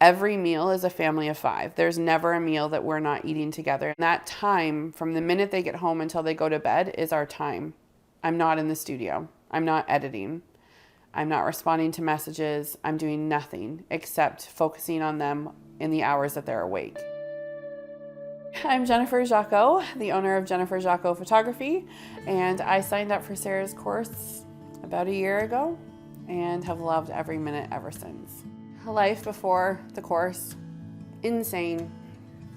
Every meal is a family of 5. There's never a meal that we're not eating together. And that time from the minute they get home until they go to bed is our time. I'm not in the studio. I'm not editing. I'm not responding to messages. I'm doing nothing except focusing on them in the hours that they're awake. I'm Jennifer Jacot, the owner of Jennifer Jacot Photography, and I signed up for Sarah's course about a year ago and have loved every minute ever since. Life before the course, insane.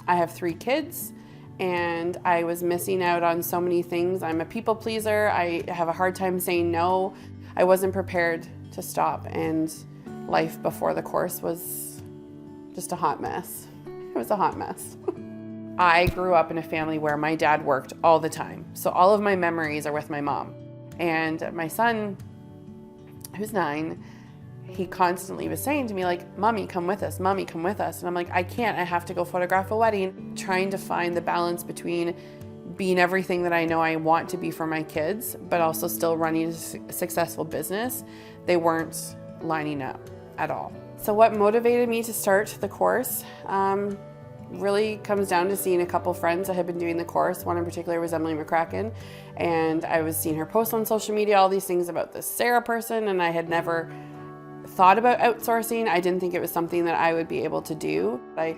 I have 3 kids and I was missing out on so many things. I'm a people pleaser. I have a hard time saying no. I wasn't prepared to stop, and life before the course was just a hot mess. It was a hot mess. I grew up in a family where my dad worked all the time. So all of my memories are with my mom. And my son, who's 9, he constantly was saying to me, like, Mommy, come with us, Mommy, come with us. And I'm like, I can't, I have to go photograph a wedding. Trying to find the balance between being everything that I know I want to be for my kids, but also still running a successful business. They weren't lining up at all. So what motivated me to start the course really comes down to seeing a couple friends that had been doing the course. One in particular was Emily McCracken, and I was seeing her post on social media, all these things about this Sarah person, and I had never thought about outsourcing. I didn't think it was something that I would be able to do. I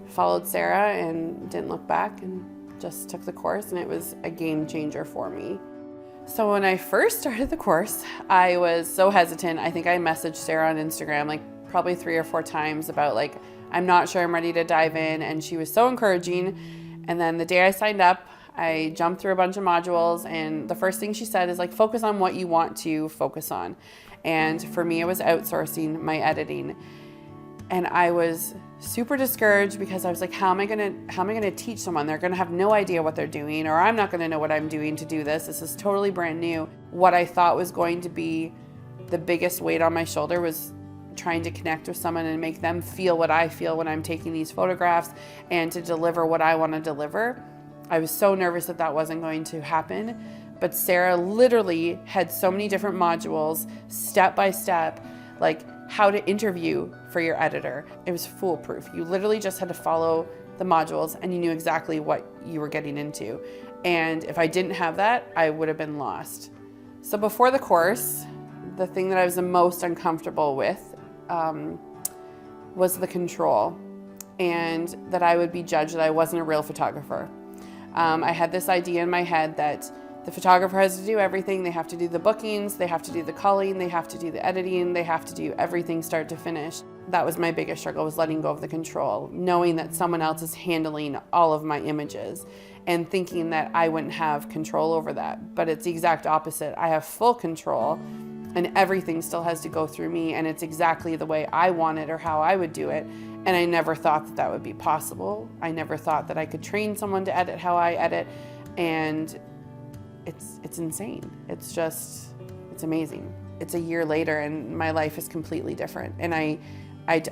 followed Sarah and didn't look back and just took the course, and it was a game changer for me. So when I first started the course, I was so hesitant. I think I messaged Sarah on Instagram like probably 3 or 4 times about like, I'm not sure I'm ready to dive in, and she was so encouraging. And then the day I signed up, I jumped through a bunch of modules, and the first thing she said is like, focus on what you want to focus on. And for me, it was outsourcing my editing. And I was super discouraged because I was like, how am I gonna teach someone? They're gonna have no idea what they're doing, or I'm not gonna know what I'm doing to do this. This is totally brand new. What I thought was going to be the biggest weight on my shoulder was trying to connect with someone and make them feel what I feel when I'm taking these photographs and to deliver what I want to deliver. I was so nervous that that wasn't going to happen. But Sarah literally had so many different modules, step by step, like how to interview for your editor. It was foolproof. You literally just had to follow the modules and you knew exactly what you were getting into. And if I didn't have that, I would have been lost. So before the course, the thing that I was the most uncomfortable with was the control, and that I would be judged that I wasn't a real photographer. I had this idea in my head that the photographer has to do everything. They have to do the bookings, they have to do the calling, they have to do the editing, they have to do everything start to finish. That was my biggest struggle, was letting go of the control, knowing that someone else is handling all of my images and thinking that I wouldn't have control over that. But it's the exact opposite. I have full control and everything still has to go through me, and it's exactly the way I want it or how I would do it. And I never thought that that would be possible. I never thought that I could train someone to edit how I edit, and it's insane. It's amazing. It's a year later and my life is completely different. And I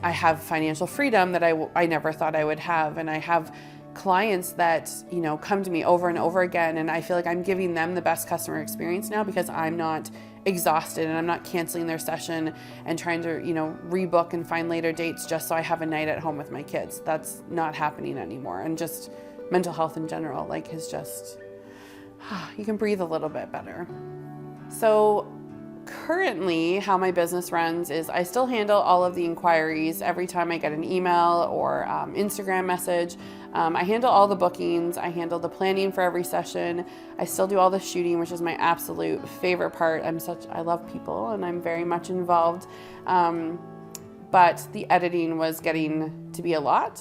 have financial freedom that I never thought I would have. And I have clients that, you know, come to me over and over again, and I feel like I'm giving them the best customer experience now because I'm not exhausted and I'm not canceling their session and trying to, you know, rebook and find later dates just so I have a night at home with my kids. That's not happening anymore. And just mental health in general, like, is just, you can breathe a little bit better. So currently how my business runs is I still handle all of the inquiries every time I get an email or Instagram message. I handle all the bookings. I handle the planning for every session. I still do all the shooting, which is my absolute favorite part. I love people and I'm very much involved. But the editing was getting to be a lot.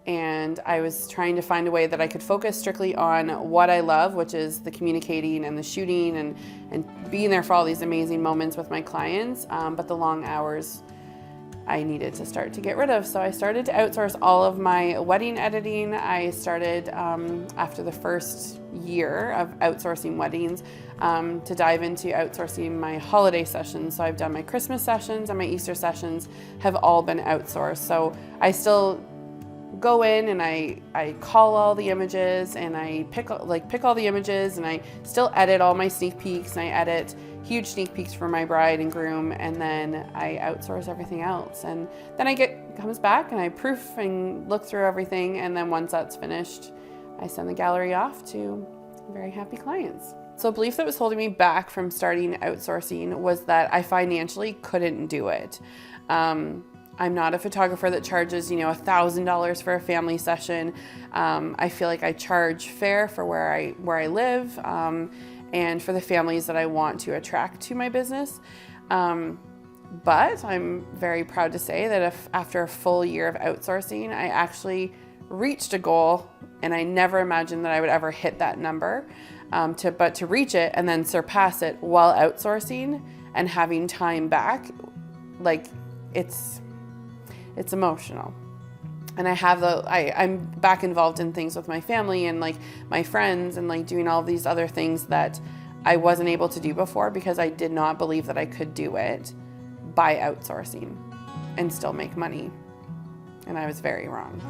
And I was trying to find a way that I could focus strictly on what I love, which is the communicating and the shooting and being there for all these amazing moments with my clients. But the long hours I needed to start to get rid of. So I started to outsource all of my wedding editing. I started after the first year of outsourcing weddings to dive into outsourcing my holiday sessions. So I've done my Christmas sessions and my Easter sessions have all been outsourced. So I still go in and I call all the images and I pick all the images, and I still edit all my sneak peeks, and I edit, huge sneak peeks for my bride and groom, and then I outsource everything else. And then comes back and I proof and look through everything, and then once that's finished, I send the gallery off to very happy clients. So a belief that was holding me back from starting outsourcing was that I financially couldn't do it. I'm not a photographer that charges, $1,000 for a family session. I feel like I charge fair for where I live, and for the families that I want to attract to my business. But I'm very proud to say that after a full year of outsourcing, I actually reached a goal, and I never imagined that I would ever hit that number. But to reach it and then surpass it while outsourcing and having time back, it's emotional. And I'm back involved in things with my family and my friends, and doing all of these other things that I wasn't able to do before because I did not believe that I could do it by outsourcing and still make money. And I was very wrong.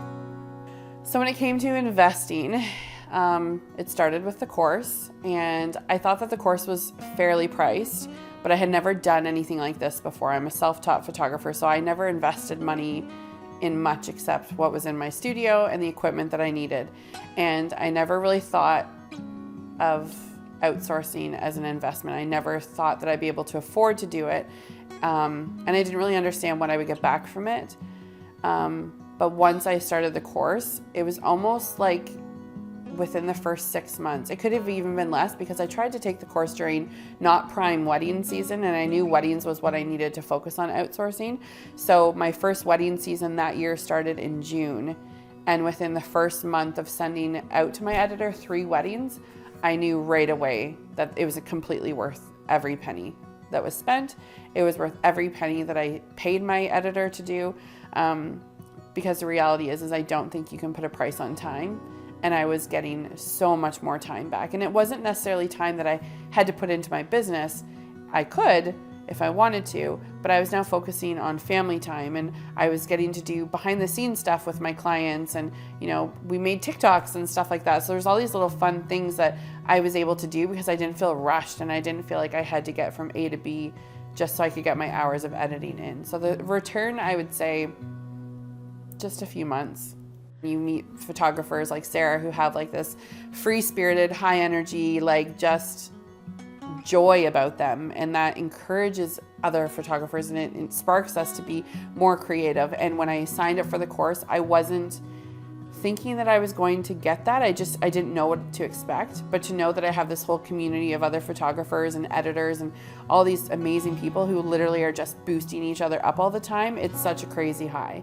So when it came to investing, it started with the course, and I thought that the course was fairly priced, but I had never done anything like this before. I'm a self-taught photographer, so I never invested money in much except what was in my studio and the equipment that I needed. And I never really thought of outsourcing as an investment. I never thought that I'd be able to afford to do it. And I didn't really understand what I would get back from it. But once I started the course, it was almost like within the first 6 months. It could have even been less because I tried to take the course during not prime wedding season, and I knew weddings was what I needed to focus on outsourcing. So my first wedding season that year started in June, and within the first month of sending out to my editor 3 weddings, I knew right away that it was completely worth every penny that was spent. It was worth every penny that I paid my editor to do, because the reality is I don't think you can put a price on time. And I was getting so much more time back. And it wasn't necessarily time that I had to put into my business. I could if I wanted to, but I was now focusing on family time, and I was getting to do behind the scenes stuff with my clients, and we made TikToks and stuff like that. So there's all these little fun things that I was able to do because I didn't feel rushed, and I didn't feel like I had to get from A to B just so I could get my hours of editing in. So the return, I would say, just a few months. You meet photographers like Sarah who have this free-spirited, high energy, just joy about them, and that encourages other photographers, and it sparks us to be more creative. And when I signed up for the course, I wasn't thinking that I was going to get that. I didn't know what to expect, but to know that I have this whole community of other photographers and editors and all these amazing people who literally are just boosting each other up all the time, it's such a crazy high.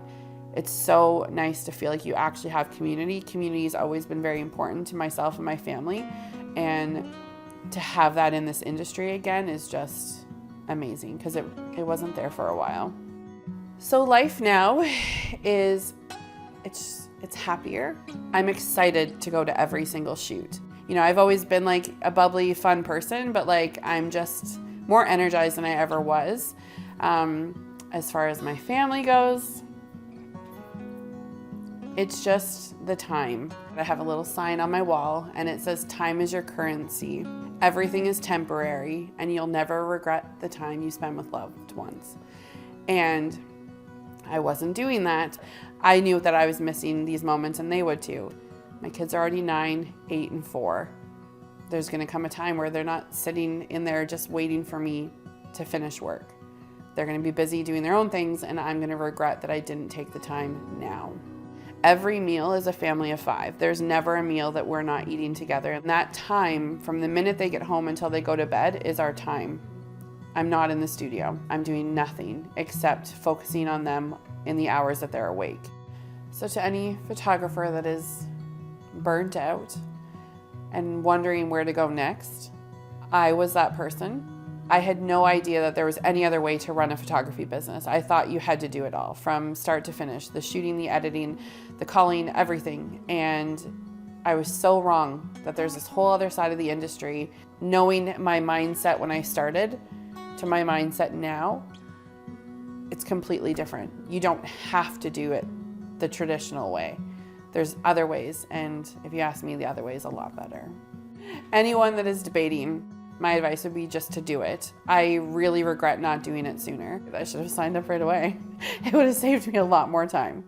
It's so nice to feel like you actually have community. Community has always been very important to myself and my family, and to have that in this industry again is just amazing because it wasn't there for a while. So life now is, it's happier. I'm excited to go to every single shoot. I've always been a bubbly, fun person, but I'm just more energized than I ever was. As far as my family goes, it's just the time. I have a little sign on my wall, and it says, "Time is your currency. Everything is temporary, and you'll never regret the time you spend with loved ones." And I wasn't doing that. I knew that I was missing these moments, and they would too. My kids are already 9, 8, and 4. There's gonna come a time where they're not sitting in there just waiting for me to finish work. They're gonna be busy doing their own things, and I'm gonna regret that I didn't take the time now. Every meal is a family of 5. There's never a meal that we're not eating together. And that time, from the minute they get home until they go to bed, is our time. I'm not in the studio. I'm doing nothing except focusing on them in the hours that they're awake. So to any photographer that is burnt out and wondering where to go next, I was that person. I had no idea that there was any other way to run a photography business. I thought you had to do it all from start to finish, the shooting, the editing, the calling, everything. And I was so wrong that there's this whole other side of the industry. Knowing my mindset when I started to my mindset now, it's completely different. You don't have to do it the traditional way. There's other ways, and if you ask me, the other way is a lot better. Anyone that is debating my advice would be just to do it. I really regret not doing it sooner. I should have signed up right away. It would have saved me a lot more time.